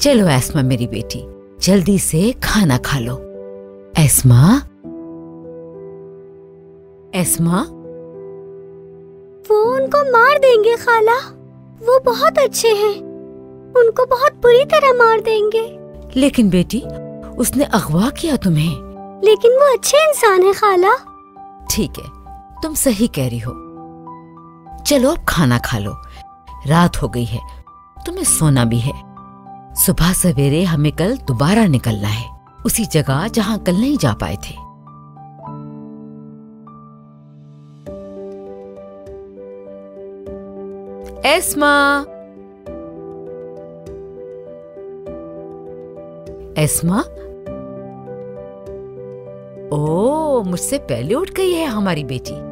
चलो एस्मा मेरी बेटी, जल्दी से खाना खा लो। ESMA, ESMA. वो उनको मार देंगे खाला, वो बहुत अच्छे हैं, उनको बहुत बुरी तरह मार देंगे। लेकिन बेटी, उसने अगवा किया तुम्हें। लेकिन वो अच्छे इंसान है खाला। ठीक है, तुम सही कह रही हो। चलो अब खाना खा लो, रात हो गई है, तुम्हें सोना भी है। सुबह सवेरे हमें कल दोबारा निकलना है, उसी जगह जहां कल नहीं जा पाए थे। ESMA, ESMA. ओ, मुझसे पहले उठ गई है हमारी बेटी।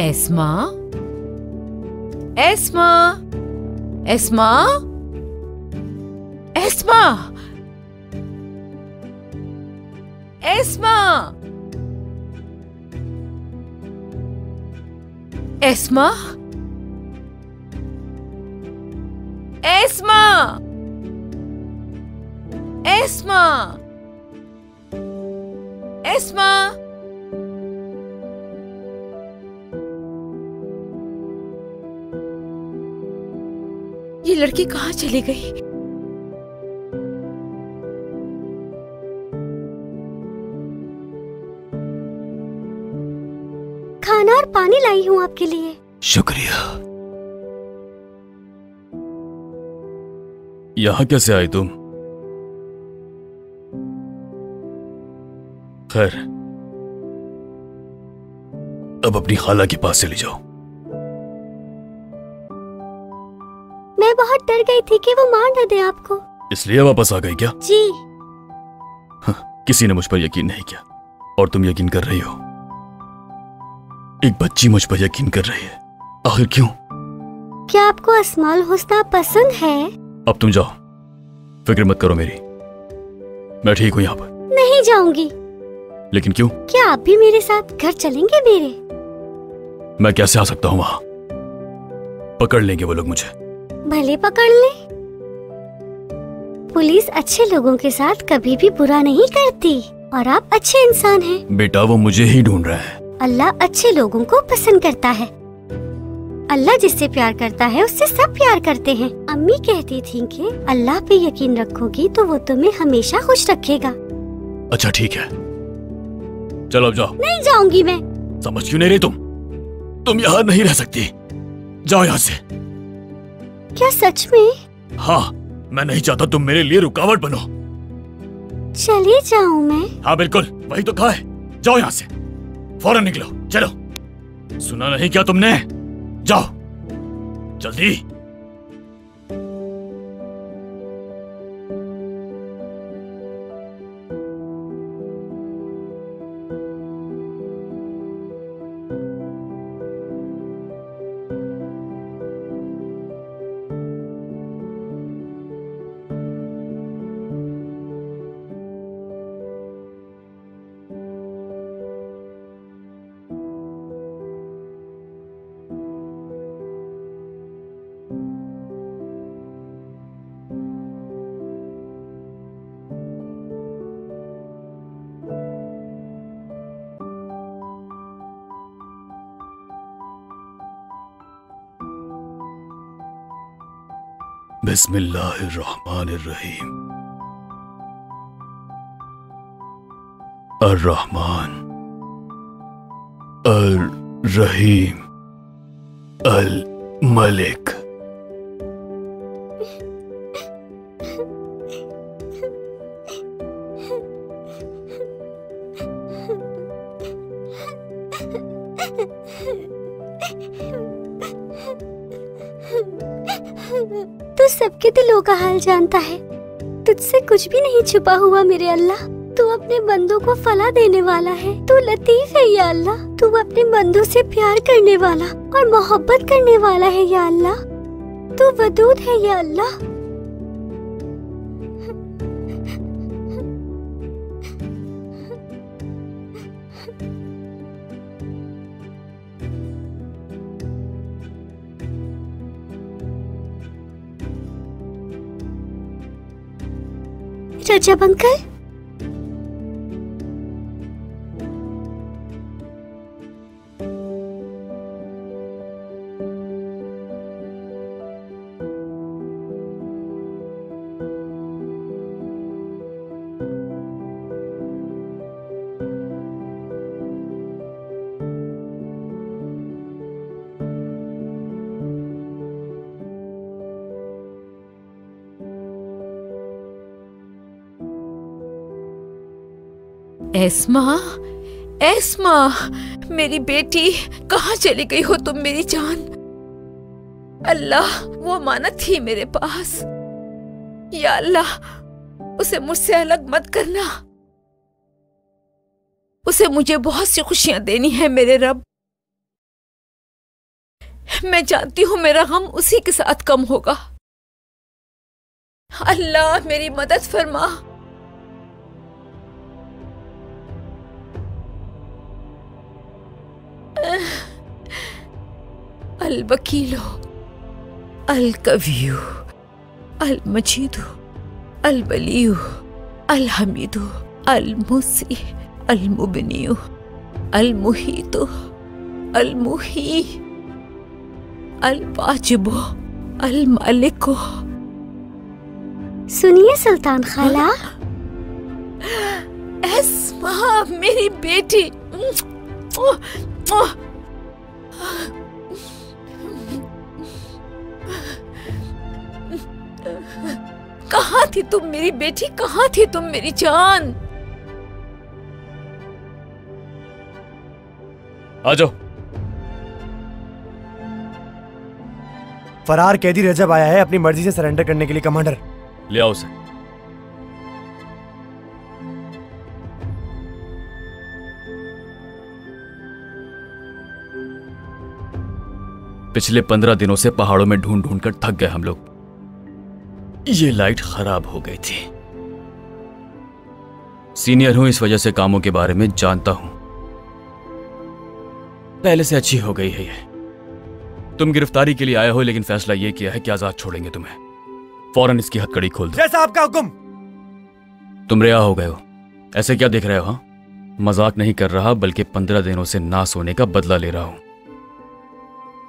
ESMA, ESMA, ESMA, ESMA, ESMA, ESMA, ESMA, ESMA, ESMA. ये लड़की कहाँ चली गई? खाना और पानी लाई हूँ आपके लिए। शुक्रिया। यहाँ कैसे आई तुम? खैर, अब अपनी खाला के पास चली जाओ। मैं बहुत डर गई थी कि वो मार न दे आपको, इसलिए वापस आ गई क्या? जी। किसी ने मुझ पर यकीन नहीं किया और तुम यकीन कर रही हो। एक बच्ची मुझ पर यकीन कर रही है, आखिर क्यों? क्या आपको अस्माउल हुस्ना पसंद है? अब तुम जाओ, फिक्र मत करो मेरी, मैं ठीक हूँ यहाँ पर। नहीं जाऊंगी। लेकिन क्यों? क्या आप भी मेरे साथ घर चलेंगे मेरे? मैं कैसे आ सकता हूँ वहाँ? पकड़ लेंगे वो लोग मुझे। भले पकड़ ले, पुलिस अच्छे लोगों के साथ कभी भी बुरा नहीं करती और आप अच्छे इंसान हैं। बेटा, वो मुझे ही ढूंढ रहा है। अल्लाह अच्छे लोगों को पसंद करता है। अल्लाह जिससे प्यार करता है उससे सब प्यार करते हैं। अम्मी कहती थीं कि अल्लाह पे यकीन रखोगी तो वो तुम्हें हमेशा खुश रखेगा। अच्छा ठीक है, चलो अब जाओ। नहीं जाऊंगी मैं। समझ क्यों नहीं रही तुम यहाँ नहीं रह सकती, जाओ यहाँ से। क्या सच में? हाँ, मैं नहीं चाहता तुम मेरे लिए रुकावट बनो। चली जाऊं मैं? हाँ बिल्कुल, वही तो कहा है, जाओ यहाँ से, फौरन निकलो। चलो, सुना नहीं क्या तुमने? जाओ जल्दी। बिस्मिल्लाहिर्रहमानिर्रहीम। अर्रहमान, अर्रहीम, अल मलिक। तू सबके दिलों का हाल जानता है, तुझसे कुछ भी नहीं छुपा हुआ मेरे अल्लाह। तू अपने बंदों को फला देने वाला है, तू लतीफ है या अल्लाह। तू अपने बंदों से प्यार करने वाला और मोहब्बत करने वाला है या अल्लाह। तू वदूद है या अल्लाह। रजब अंकल, एस्मा, एस्मा, मेरी बेटी, कहाँ चली गई हो तुम मेरी जान? अल्लाह, वो अमानत थी मेरे पास। या अल्लाह, उसे मुझसे अलग मत करना। उसे मुझे बहुत सी खुशियां देनी है मेरे रब। मैं जानती हूं मेरा गम उसी के साथ कम होगा। अल्लाह, मेरी मदद फरमा। अल वकीलो, अल कवियो, अल मजीदो, अल वलियो, अल हमीदो, अल मुसी, अल मुबनियो, अल मुहीतो, अल मुही, अल वाजिबो, अल मालिको। सुनिए सुल्तान खाला। एस्मा, मेरी बेटी। कहाँ थी तुम मेरी बेटी? कहाँ थी तुम मेरी जान? आ जाओ। फरार कैदी रजब आया है अपनी मर्जी से सरेंडर करने के लिए कमांडर। ले आओ उसे। पिछले 15 दिनों से पहाड़ों में ढूंढ ढूंढ कर थक गए हम लोग। ये लाइट खराब हो गई थी। सीनियर हूं, इस वजह से कामों के बारे में जानता हूं। पहले से अच्छी हो गई है ये। तुम गिरफ्तारी के लिए आए हो, लेकिन फैसला ये किया है कि आजाद छोड़ेंगे तुम्हें। फौरन इसकी हथकड़ी खोल दो। जैसा आपका हुक्म। तुम रिहा हो गए हो। ऐसे क्या देख रहे हो? हाँ, मजाक नहीं कर रहा, बल्कि 15 दिनों से ना सोने का बदला ले रहा हूं।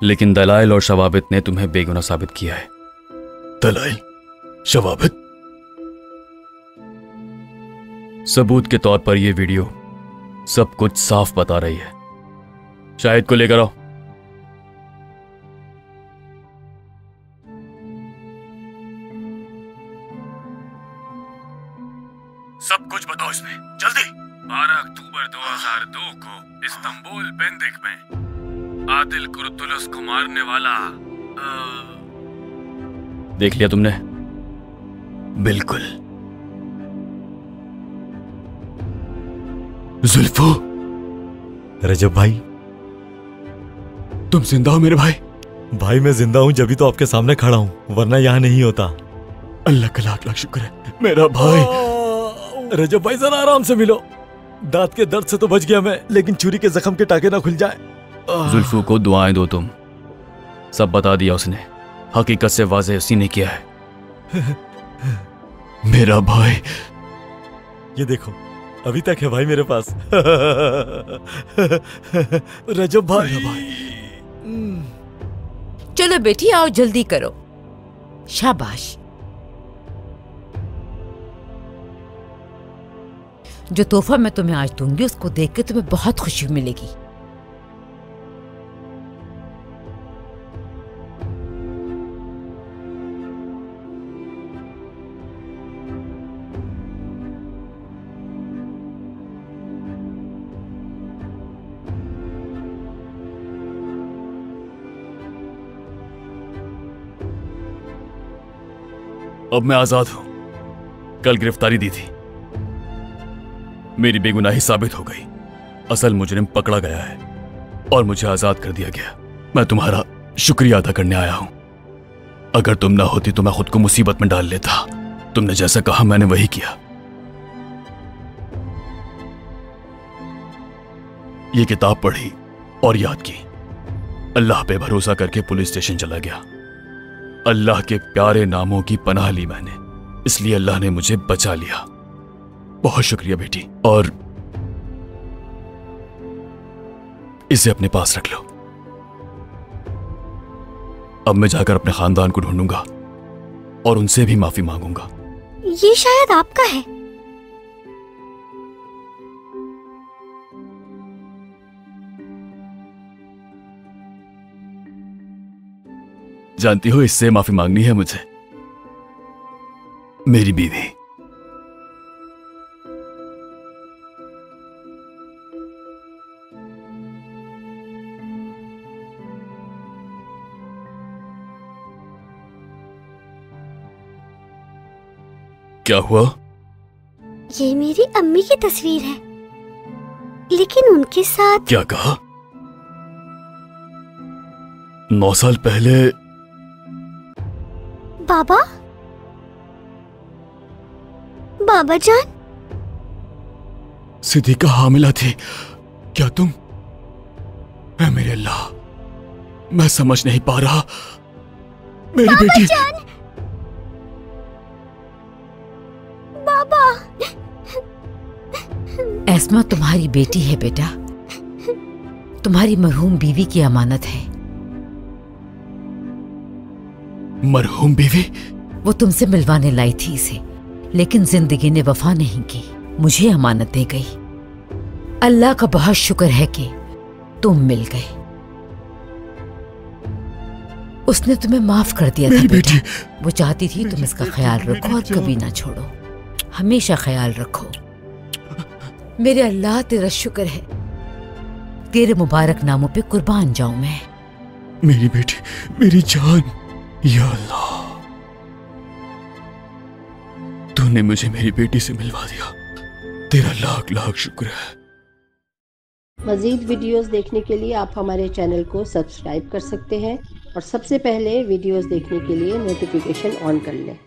लेकिन दलाइल और शवाबित ने तुम्हें बेगुनाह साबित किया है। दलाइल, शवाबित? सबूत के तौर पर यह वीडियो सब कुछ साफ बता रही है। शाहिद को लेकर आओ। सब कुछ बताओ इसमें, जल्दी। 12 अक्टूबर 2002 को इस्तांबुल बेंदिक में आदिल कुर्तुलस को मारने वाला देख लिया तुमने? बिल्कुल। जुल्फो। रजब भाई, तुम जिंदा हो मेरे भाई? भाई मैं जिंदा हूं, जब भी तो आपके सामने खड़ा हूं, वरना यहाँ नहीं होता। अल्लाह का लाख लाख शुक्र है मेरा भाई। रजब भाई जरा आराम से मिलो। दांत के दर्द से तो बच गया मैं, लेकिन छुरी के जख्म के टाके ना खुल जाए। जुल्फू को दुआएं दो तुम। सब बता दिया उसने। हकीकत से वाज़ेह उसी ने किया है। मेरा भाई। ये देखो, अभी तक है भाई मेरे पास। रजब भाई। चलो बेटी, आओ जल्दी करो। शाबाश। जो तोहफा मैं तुम्हें आज दूंगी उसको देख के तुम्हें बहुत खुशी मिलेगी। अब मैं आजाद हूं। कल गिरफ्तारी दी थी, मेरी बेगुनाही साबित हो गई। असल मुजरिम पकड़ा गया है और मुझे आजाद कर दिया गया। मैं तुम्हारा शुक्रिया अदा करने आया हूं। अगर तुम ना होती तो मैं खुद को मुसीबत में डाल लेता। तुमने जैसा कहा मैंने वही किया। ये किताब पढ़ी और याद की। अल्लाह पे भरोसा करके पुलिस स्टेशन चला गया। अल्लाह के प्यारे नामों की पनाह ली मैंने, इसलिए अल्लाह ने मुझे बचा लिया। बहुत शुक्रिया बेटी। और इसे अपने पास रख लो। अब मैं जाकर अपने खानदान को ढूंढूंगा और उनसे भी माफी मांगूंगा। ये शायद आपका है। जानती हो इससे माफी मांगनी है मुझे, मेरी बीवी। क्या हुआ? ये मेरी अम्मी की तस्वीर है, लेकिन उनके साथ। क्या कहा? 9 साल पहले? बाबा, बाबा जान। सिद्दीका हामिला थी क्या तुम? ऐ मेरे अल्लाह, मैं समझ नहीं पा रहा। मेरी बेटी जान। बाबा। एस्मा तुम्हारी बेटी है बेटा, तुम्हारी मरहूम बीवी की अमानत है। मरहूम बीवी? वो तुमसे मिलवाने लाई थी इसे, लेकिन जिंदगी ने वफा नहीं की, मुझे अमानत दे गई। अल्लाह का बहुत शुक्र है कि तुम मिल गए। उसने तुम्हें माफ कर दिया था बेटा। वो चाहती थी तुम इसका ख्याल रखो और कभी ना छोड़ो, हमेशा ख्याल रखो। मेरे अल्लाह तेरा शुक्र है, तेरे मुबारक नामों पे कुर्बान जाऊं मैं। मेरी बेटी, मेरी जान, या अल्लाह, तूने मुझे मेरी बेटी से मिलवा दिया। तेरा लाख लाख शुक्र है। मज़ीद वीडियोस देखने के लिए आप हमारे चैनल को सब्सक्राइब कर सकते हैं और सबसे पहले वीडियोस देखने के लिए नोटिफिकेशन ऑन कर लें।